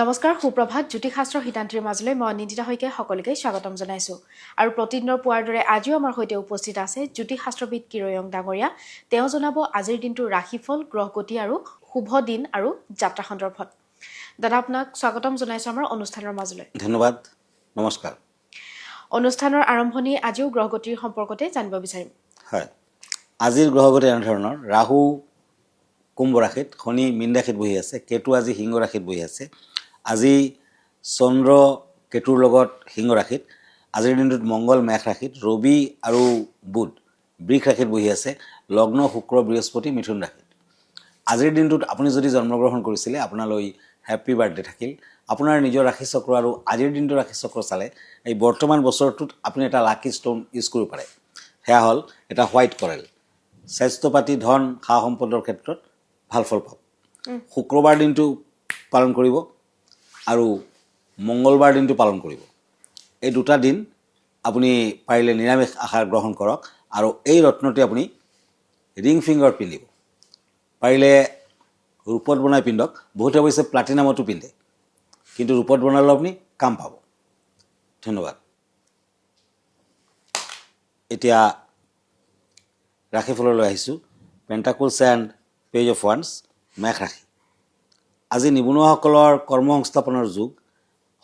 নমস্কাৰ সুপ্ৰভাত জ্যোতিষশাস্ত্ৰ হিতান্তিৰ মাজলৈ মই নিন্দিতা হৈকে সকলোকে স্বাগতম জনাইছো আৰু প্ৰতিদিনৰ পুৱাৰ দৰে আজিও আমাৰ সৈতে উপস্থিত আছে জ্যোতিষশাস্ত্ৰবিদ কিৰয়ং ডাঙৰীয়া তেওঁ জনাব আজিৰ দিনটোৰ ৰাশিফল গ্ৰহগতি আৰু শুভ দিন আৰু যাত্ৰা সন্দৰ্ভত দাদা আপোনাক স্বাগতম জনাইছো আমাৰ অনুষ্ঠানৰ মাজলৈ ধন্যবাদ নমস্কাৰ অনুষ্ঠানৰ আৰম্ভণি আজিও গ্ৰহগতিৰ সম্পৰ্কতে জানিব বিচাৰিম হয় আজিৰ গ্ৰহগতি এনে ধৰণৰ ৰাহু কুম্ভ ৰাশিত শনি মীন ৰাশিত বহি আছে কেতু আজি সিংহ ৰাশিত বহি আছে আজি চন্দ্ৰ কেতুৰ লগত সিংহ ৰাশিত আজিৰ দিনটোত মংগল মেঘ ৰাশিত ৰবি আৰু বুধ বৃষ ৰাশিত বহি আছে লগ্ন শুক্ৰ বৃহস্পতি মিথুন ৰাশিত আজিৰ দিনটোত আপুনি যদি জন্মগ্ৰহণ কৰিছিলে আপোনালৈ হেপী বাৰ্থডে থাকিল আপোনাৰ নিজৰ ৰাশি চক্ৰ আৰু আজিৰ দিনটোৰ ৰাশি চক্ৰ চালে এই বৰ্তমান বছৰটোত আপুনি এটা লাকি ষ্টোন ইউজ কৰিব পাৰে সেয়া হ'ল এটা হোৱাইট কৰেল স্বাস্থ্য পাতি ধন সা সম্পদৰ ক্ষেত্ৰত ভাল ফল পাব শুক্ৰবাৰ দিনটো পালন কৰিব আৰু মংগলবাৰ দিনটো পালন কৰিব এই দুটা দিন আপুনি পাৰিলে নিৰামিষ আহাৰ গ্ৰহণ কৰক আৰু এই ৰত্নটি আপুনি ৰিং ফিংগাৰত পিন্ধিব পাৰিলে ৰূপত বনাই পিন্ধক বহুতে অৱশ্যে প্লাটিনামতো পিন্ধে কিন্তু ৰূপত বনালে আপুনি কাম পাব ধন্যবাদ এতিয়া ৰাশিফললৈ আহিছোঁ পেণ্টাকলছ এণ্ড পেজ অফ ওৱান্স মেঘ ৰাশি আজি নিবনুৱাসকলৰ কৰ্ম সংস্থাপনৰ যুগ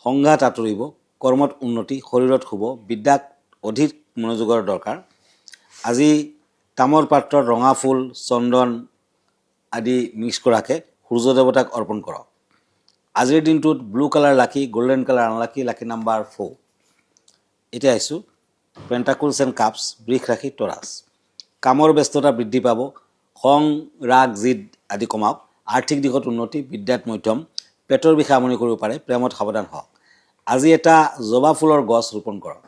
সংঘাত আঁতৰিব কৰ্মত উন্নতি শৰীৰত শুব বিদ্যাত অধিক মনোযোগৰ দৰকাৰ আজি তামৰ পাত্ৰত ৰঙা ফুল চন্দন আদি মিক্স কৰাকৈ সূৰ্য দেৱতাক অৰ্পণ কৰক আজিৰ দিনটোত ব্লু কালাৰ লাকি golden colour unlucky lucky number 4 এতিয়া আহিছোঁ পেণ্টাকলছ এণ্ড কাপছ বৃষ ৰাশি তৰাছ কামৰ ব্যস্ততা বৃদ্ধি পাব খং ৰাগ জিদ আদি কমাওক আৰ্থিক দিশত উন্নতি বিদ্যাত মধ্যম পেটৰ বিষে আমনি কৰিব পাৰে প্ৰেমত সাৱধান হওক আজি এটা জবা ফুলৰ গছ ৰোপণ কৰক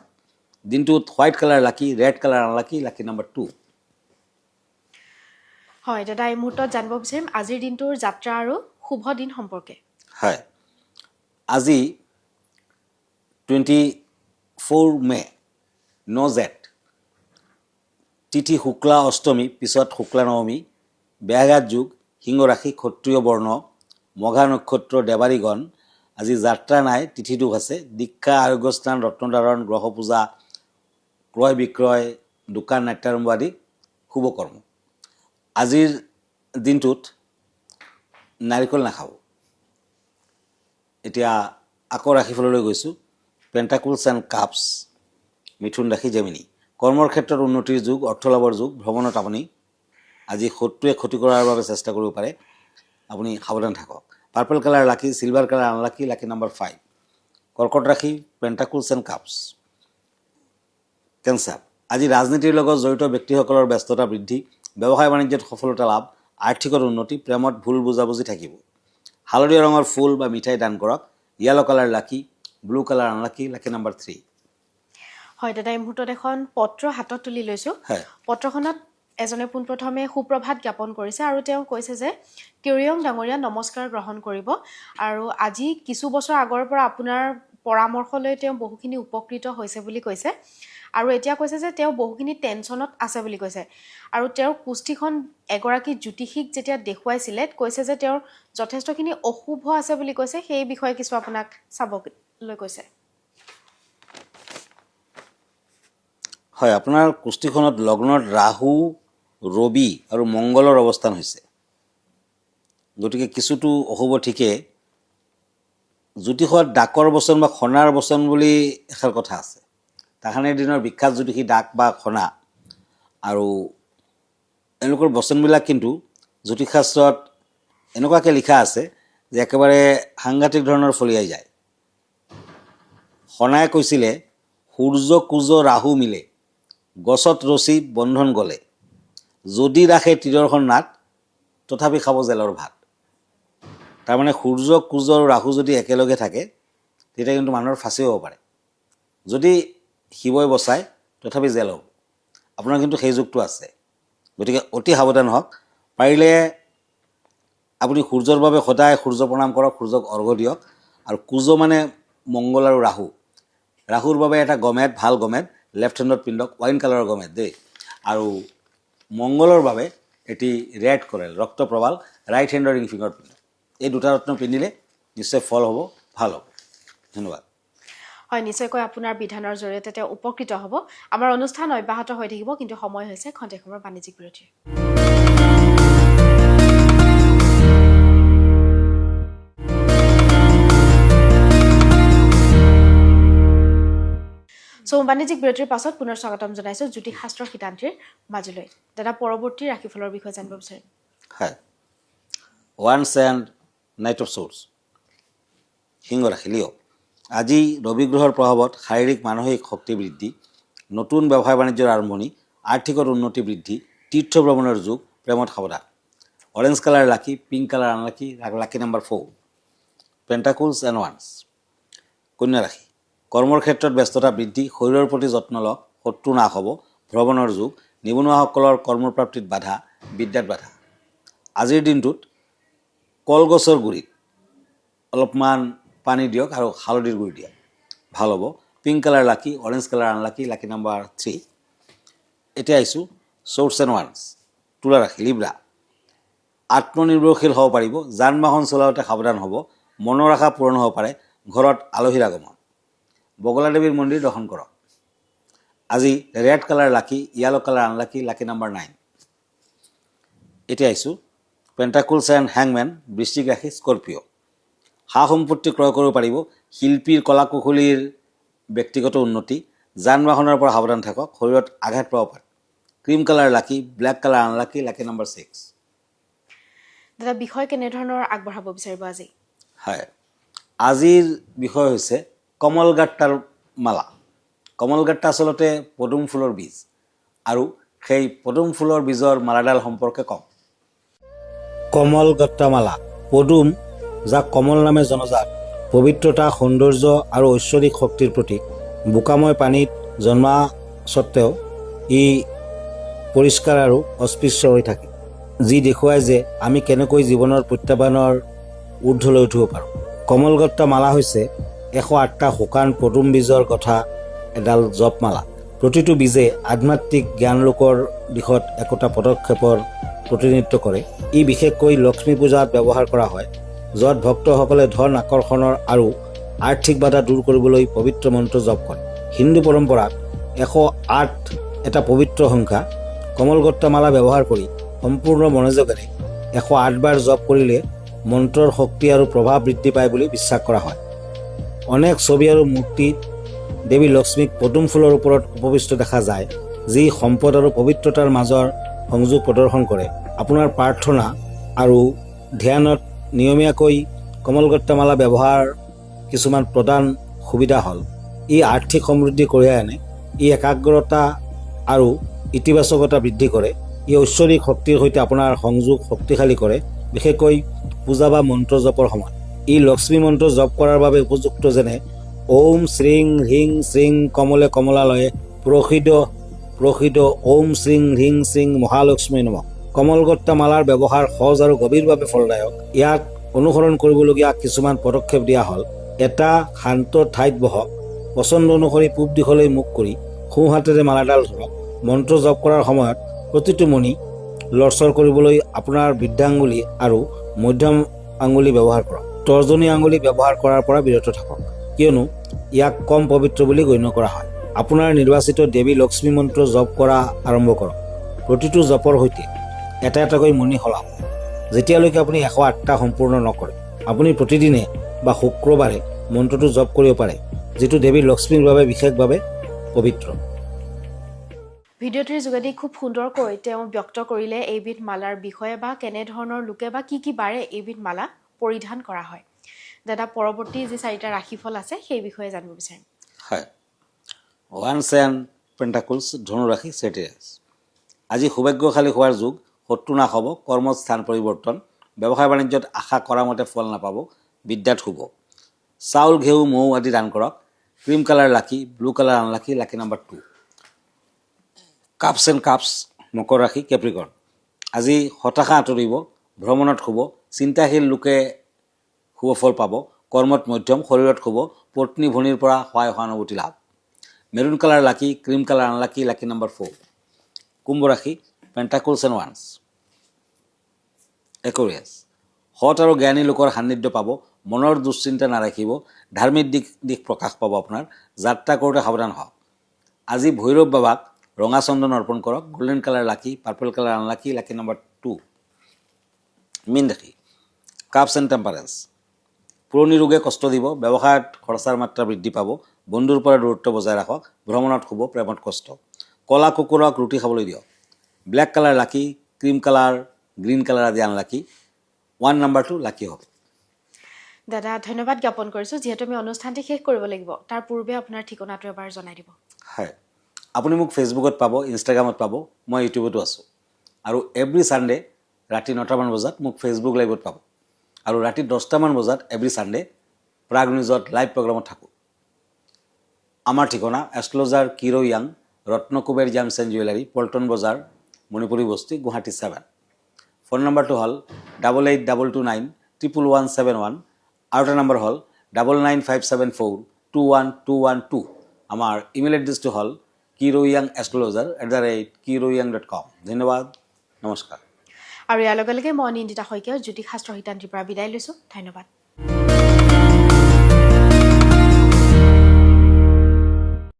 দিনটোত হোৱাইট কালাৰ লাকি red colour unlucky lucky number 2 হয় দাদা এই মুহূৰ্তত জানিব বিচাৰিম আজিৰ দিনটোৰ যাত্ৰা আৰু শুভ দিন সম্পৰ্কে হয় আজি 24 মে ন জেঠ তিথি শুক্লা অষ্টমী পিছত শুক্লা নৱমী বেয়াঘাত যুগ সিংহ ৰাশি ক্ষত্ৰিয় বৰ্ণ মঘা নক্ষত্ৰ দেৱাৰীগণ আজি যাত্ৰা নাই তিথি দুখ আছে দীক্ষা আৰোগ্যস্থান ৰত্নধাৰণ গ্ৰহ পূজা ক্ৰয় বিক্ৰয় দোকান নাট্যাৰম্ভ আদি শুভ কৰ্ম আজিৰ দিনটোত নাৰিকল নাখাব এতিয়া আকৌ ৰাশিফললৈ গৈছোঁ পেণ্টাকলছ এণ্ড কাপছ মিথুন ৰাশি জেমিনি কৰ্মৰ ক্ষেত্ৰত উন্নতিৰ যুগ অৰ্থলাভৰ যুগ ভ্ৰমণত আপুনি আজি শত্ৰুৱে ক্ষতি কৰাৰ বাবে চেষ্টা কৰিব পাৰে আপুনি সাৱধান থাকক পাৰ্পল কালাৰ লাকি silver colour unlucky lucky number 5 কৰ্কট ৰাশি পেণ্টাকলছ এণ্ড কাপছ কেঞ্চাৰ আজি ৰাজনীতিৰ লগত জড়িত ব্যক্তিসকলৰ ব্যস্ততা বৃদ্ধি ব্যৱসায় বাণিজ্যত সফলতা লাভ আৰ্থিকত উন্নতি প্ৰেমত ভুল বুজাবুজি থাকিব হালধীয়া ৰঙৰ ফুল বা মিঠাই দান কৰক yellow colour lucky blue colour unlucky lucky number 3 হয় দাদা এই মুহূৰ্তত এখন পত্ৰ হাতত তুলি লৈছোঁ পত্ৰখনত এজনে পোনপ্ৰথমে সুপ্ৰভাত জ্ঞাপন কৰিছে আৰু তেওঁ কৈছে যে কিৰয়ং ডাঙৰীয়া নমস্কাৰ গ্ৰহণ কৰিব আৰু আজি কিছু বছৰ আগৰ পৰা আপোনাৰ পৰামৰ্শ লৈ তেওঁ বহুখিনি উপকৃত হৈছে বুলি কৈছে আৰু এতিয়া কৈছে যে তেওঁ বহুখিনি টেনশ্যনত আছে বুলি কৈছে আৰু তেওঁৰ কুষ্ঠিখন এগৰাকী জ্যোতিষিক যেতিয়া দেখুৱাইছিলে কৈছে যে তেওঁৰ যথেষ্টখিনি অশুভ আছে বুলি কৈছে সেই বিষয়ে কিছু আপোনাক চাবলৈ কৈছে হয় আপোনাৰ কুষ্ঠিখনত লগ্নত ৰাহু ৰবি আৰু মংগলৰ অৱস্থান হৈছে গতিকে কিছুটো অশুভ ঠিকে জ্যোতিষত ডাকৰ বচন বা খনাৰ বচন বুলি এষাৰ কথা আছে তাহানিৰ দিনৰ বিখ্যাত জ্যোতিষী ডাক বা খনা আৰু এওঁলোকৰ বচনবিলাক কিন্তু জ্যোতিষশাস্ত্ৰত এনেকুৱাকৈ লিখা আছে যে একেবাৰে সাংঘাতিক ধৰণৰ ফলিয়াই যায় খনাই কৈছিলে সূৰ্য কুজ ৰাহু মিলে গছত ৰচি বন্ধন গলে যদি ৰাখে তীৰখন নাট তথাপি খাব জেলৰ ভাত তাৰমানে সূৰ্য কুজ আৰু ৰাহু যদি একেলগে থাকে তেতিয়া কিন্তু মানুহৰ ফাঁচি হ'ব পাৰে যদি শিৱই বচায় তথাপি জেল হ'ব আপোনাৰ কিন্তু সেই যুগটো আছে গতিকে অতি সাৱধান হওক পাৰিলে আপুনি সূৰ্যৰ বাবে সদায় সূৰ্য প্ৰণাম কৰক সূৰ্যক অৰ্ঘ্য দিয়ক আৰু কুজ মানে মংগল আৰু ৰাহুৰ বাবে এটা গমেট ভাল গমেট লেফ্ট হেণ্ডত পিন্ধক ৱাইন কালাৰৰ গমেট দেই আৰু মংগলৰ বাবে এটি ৰেড কৰেল ৰক্ত প্ৰবাল ৰাইট হেণ্ডৰ ৰিং ফিংগাৰত পিন্ধক এই দুটা ৰত্ন পিন্ধিলে নিশ্চয় ফল হ'ব ভাল হ'ব। ধন্যবাদ। হয়, নিশ্চয়কৈ আপোনাৰ বিধানৰ জৰিয়তে তেওঁ উপকৃত হ'ব। আমাৰ অনুষ্ঠান অব্যাহত হৈ থাকিব, কিন্তু সময় হৈছে খন্তেক সময়ৰ বাণিজ্যিক বিৰতিৰ। বাণিজ্যিক বিৰতিৰ পাছত পুনৰ স্বাগতম জনাইছোঁ জ্যোতিষশাস্ত্ৰৰ সিদ্ধান্তীৰ মাজলৈ। দাদা, পৰৱৰ্তী ৰাশিফলৰ বিষয়ে জানিব বিচাৰিম। হয়, ওৱান্স এণ্ড নাইট অফ চ'ৰ্ডছ, সিংহ ৰাশি, লিঅ'। আজি ৰবি গ্ৰহৰ প্ৰভাৱত শাৰীৰিক মানসিক শক্তি বৃদ্ধি, নতুন ব্যৱসায় বাণিজ্যৰ আৰম্ভণি, আৰ্থিকত উন্নতি বৃদ্ধি, তীৰ্থ ভ্ৰমণৰ যুগ, প্ৰেমত সাৱধান। Orange colour lucky, pink colour unlucky, lucky number 4, pentacles and ওৱান্স। কন্যা ৰাশি, কৰ্মৰ ক্ষেত্ৰত ব্যস্ততা বৃদ্ধি, শৰীৰৰ প্ৰতি যত্ন লওক, শত্ৰু নাশ হ'ব, ভ্ৰমণৰ যুগ, নিবনুৱাসকলৰ কৰ্মপ্ৰাপ্তিত বাধা, বিদ্যাত বাধা। আজিৰ দিনটোত কলগছৰ গুৰিত অলপমান পানী দিয়ক আৰু হালধিৰ গুড়ি দিয়ক, ভাল হ'ব। পিংক কালাৰ লাকি, orange colour unlucky, lucky number 3। এতিয়া আহিছোঁ চ'ৰ্ডছ এণ্ড ওৱান্স। তুলা ৰাশি, লিব্ৰা। আত্মনিৰ্ভৰশীল হ'ব পাৰিব, যান বাহন চলাওঁতে সাৱধান হ'ব, মনৰ আশা পূৰণ হ'ব পাৰে, ঘৰত আলহীৰ আগমন। বগলা দেৱীৰ মন্দিৰ দৰ্শন কৰক। আজি ৰেড কালাৰ লাকি, yellow colour unlucky, lucky number 9। এতিয়া আহিছোঁ পেণ্টাকুলছ এণ্ড হেংমেন, বৃশ্চিক ৰাশি, স্কৰ্পিঅ'। সা সম্পত্তি ক্ৰয় কৰিব পাৰিব, শিল্পীৰ কলা কুশলীৰ ব্যক্তিগত উন্নতি, যান বাহনৰ পৰা সাৱধান থাকক, শৰীৰত আঘাত পাব পাৰে। ক্ৰীম কালাৰ লাকি, black colour unlucky, lucky number 6। দাদা, বিষয় কেনেধৰণৰ আগবঢ়াব বিচাৰিব আজি? হয়, আজিৰ বিষয় হৈছে কমলগাট্টাৰ মালা। কমলগাট্টা আচলতে পদুম ফুলৰ বীজ, আৰু সেই পদুম ফুলৰ বীজৰ মালাডাল সম্পৰ্কে কম। কমলগাট্টা মালা, পদুম, যাক কমল নামে জনাজাত, পবিত্ৰতা, সৌন্দৰ্য আৰু ঐশ্বৰিক শক্তিৰ প্ৰতীক। বোকাময় পানীত জন্মা স্বত্বেও ই পৰিষ্কাৰ আৰু অস্পৃশ্য হৈ থাকে, যি দেখুৱাই যে আমি কেনেকৈ জীৱনৰ প্ৰত্যাহ্বানৰ ঊৰ্ধ্বলৈ উঠিব পাৰোঁ। কমলগট্টা মালা হৈছে 108টা শুকান পদুম বীজৰ কথা এডাল জপমালা। প্ৰতিটো বীজে আধ্যাত্মিক জ্ঞানলোকৰ দিশত একোটা পদক্ষেপৰ প্ৰতিনিধিত্ব কৰে। ই বিশেষকৈ লক্ষ্মী পূজাত ব্যৱহাৰ কৰা হয়, য'ত ভক্তসকলে ধন আকৰ্ষণৰ আৰু আৰ্থিক বাধা দূৰ কৰিবলৈ পবিত্ৰ মন্ত্ৰ জপ কৰে। হিন্দু পৰম্পৰাত 108 এটা পবিত্ৰ সংখ্যা। কমলগট্টা মালা ব্যৱহাৰ কৰি সম্পূৰ্ণ মনোযোগেৰে 108 বাৰ জপ কৰিলে মন্ত্ৰৰ শক্তি আৰু প্ৰভাৱ বৃদ্ধি পায় বুলি বিশ্বাস কৰা হয়। অনেক ছবি আৰু মূৰ্তিত দেৱী লক্ষ্মীক পদুম ফুলৰ ওপৰত উপবিষ্ট দেখা যায়, যি সম্পদ আৰু পবিত্ৰতাৰ মাজৰ সংযোগ প্ৰদৰ্শন কৰে। আপোনাৰ প্ৰাৰ্থনা আৰু ধ্যানত নিয়মীয়াকৈ কমলগট্টা মালা ব্যৱহাৰ কিছুমান প্ৰধান সুবিধা হ'ল: ই আৰ্থিক সমৃদ্ধি কঢ়িয়াই আনে, ই একাগ্ৰতা আৰু ইতিবাচকতা বৃদ্ধি কৰে, ই ঐশ্বৰিক শক্তিৰ সৈতে আপোনাৰ সংযোগ শক্তিশালী কৰে, বিশেষকৈ পূজা বা মন্ত্ৰ জপৰ সময়ত। ই লক্ষ্মী মন্ত্ৰ জপ কৰাৰ বাবে উপযুক্ত, যেনে ওম শ্ৰীং হ্ৰীং শ্ৰীং কমলে কমলালয়ে প্ৰসিদ্ধ ওম শ্ৰীং হ্ৰীং শ্ৰীং মহালক্ষ্মী নমঃ। কমলগট্টা মালাৰ ব্যৱহাৰ সহজ আৰু গভীৰভাৱে ফলদায়ক। ইয়াক অনুসৰণ কৰিবলগীয়া কিছুমান পদক্ষেপ দিয়া হ'ল: এটা শান্ত ঠাইত বহক, পচন্দ অনুসৰি পূব দিশলৈ মুখ কৰি সোঁ হাতেৰে মালাডাল ধৰক। মন্ত্ৰ জপ কৰাৰ সময়ত প্ৰতিটো মণি লৰচৰ কৰিবলৈ আপোনাৰ বৃদ্ধাঙ্গুলি আৰু মধ্যম আঙুলি ব্যৱহাৰ কৰক। তৰ্জনী আঙুলি ব্যৱহাৰ কৰাৰ পৰা বিৰত থাকক, কিয়নো ইয়াক কম পবিত্ৰ বুলি গণ্য কৰা হয়। আপোনাৰ নিৰ্বাচিত দেৱী লক্ষ্মী মন্ত্ৰ জপ কৰা আৰম্ভ কৰক। প্ৰতিটো জপৰ সৈতে এটা এটাকৈ মণি সলাওক, যেতিয়ালৈকে আপুনি 108টা সম্পূৰ্ণ নকৰে। আপুনি প্ৰতিদিনে বা শুক্ৰবাৰে মন্ত্ৰটো জপ কৰিব পাৰে, যিটো দেৱী লক্ষ্মীৰ বাবে বিশেষভাৱে পবিত্ৰ। ভিডিঅ'টিৰ যোগেদি খুব সুন্দৰকৈ তেওঁ ব্যক্ত কৰিলে এইবিধ মালাৰ বিষয়ে, বা কেনেধৰণৰ লোকে বা কি বাৰে এইবিধ মালা পৰিধান কৰা হয়। দাদা, পৰৱৰ্তী যি 4টা ৰাশিফল আছে সেই বিষয়ে জানিব বিচাৰিম। হয়, ওৱান্স এণ্ড পেণ্টাকুলছ, ধনু ৰাশি, চেটিয়াছ। আজি সৌভাগ্যশালী হোৱাৰ যুগ, শত্ৰু নাশ হ'ব, কৰ্মত স্থান পৰিৱৰ্তন, ব্যৱসায় বাণিজ্যত আশা কৰা মতে ফল নাপাব, বিদ্যাত শুভ। চাউল, ঘেঁহু, মৌ আদি দান কৰক। Cream colour lucky, blue colour unlucky, lucky number 2। Cups and cups, মকৰ ৰাশি, কেপ্ৰিকৰ্ণ। আজি হতাশা আঁতৰিব, ভ্ৰমণত শুভ, চিন্তাশীল লোকে শুভ ফল পাব, কৰ্মত মধ্যম, শৰীৰত শুভ, পত্নী ভনীৰ পৰা সহায় সহানুভূতি লাভ। মেৰুণ কালাৰ লাকি, cream colour unlucky, lucky number 4। কুম্ভ ৰাশি, পেণ্টাকুলছ এণ্ড ওৱান্স। একুৰিয়াছ, সৎ আৰু জ্ঞানী লোকৰ সান্নিধ্য পাব, মনৰ দুশ্চিন্তা নাৰাখিব, ধাৰ্মিক দিশ প্ৰকাশ পাব আপোনাৰ, যাত্ৰা কৰোঁতে সাৱধান হওক। আজি ভৈৰৱ বাবাক ৰঙা চন্দন অৰ্পণ কৰক, গোল্ডেন কালাৰ লাকি, পাৰ্পল কালাৰ আনলাকি, লাকি নম্বৰ 2। মীন ৰাশি, কাপছ এণ্ড টেম্পাৰেন্স, পুৰণি ৰোগে কষ্ট দিব, ব্যৱসায়ত খৰচাৰ মাত্ৰা বৃদ্ধি পাব, বন্ধুৰ পৰা দূৰত্ব বজাই ৰাখক, ভ্ৰমণত শুব, প্ৰেমত কষ্ট। কলা কুকুৰক ৰুটি খাবলৈ দিয়ক। ব্লেক কালাৰ লাকি, ক্ৰীম কালাৰ, গ্ৰীণ কালাৰ আদি আনলাকি, 1 নম্বৰটো লাকি হ'ব। দাদা ধন্যবাদ জ্ঞাপন কৰিছোঁ। যিহেতু আমি অনুষ্ঠানটি শেষ কৰিব লাগিব, তাৰ পূৰ্বে আপোনাৰ ঠিকনাটো এবাৰ জনাই দিব। হয়, আপুনি মোক ফেচবুকত পাব, ইনষ্টাগ্ৰামত পাব, মই ইউটিউবতো আছোঁ। আৰু এভৰি ছানডে ৰাতি 9টামান বজাত মোক ফেচবুক লাইভত পাব। আৰু ৰাতি 10টামান বজাত এভৰি ছানডে প্ৰাগ নিউজত লাইভ প্ৰগ্ৰামত থাকোঁ। আমাৰ ঠিকনা এষ্ট্ৰলজাৰ কিৰো য়াং, Ratnakuber gems and jewellery, Paltan Bazar, Manipuri বস্তি, গুৱাহাটী 7। ফোন নম্বৰটো হ'ল 8829911171, আৰু এটা নম্বৰ হ'ল 9957421212। আমাৰ ইমেইল এড্ৰেছটো হ'ল kiroyangastrologer@kiroyang.com। ধন্যবাদ, নমস্কাৰ। আৰু ইয়াৰ লগে লগে মই নিন্দিতা শইকীয়া জ্যোতিষশাস্ত্ৰ শিতান্তিৰ পৰা বিদায় লৈছোঁ। ধন্যবাদ।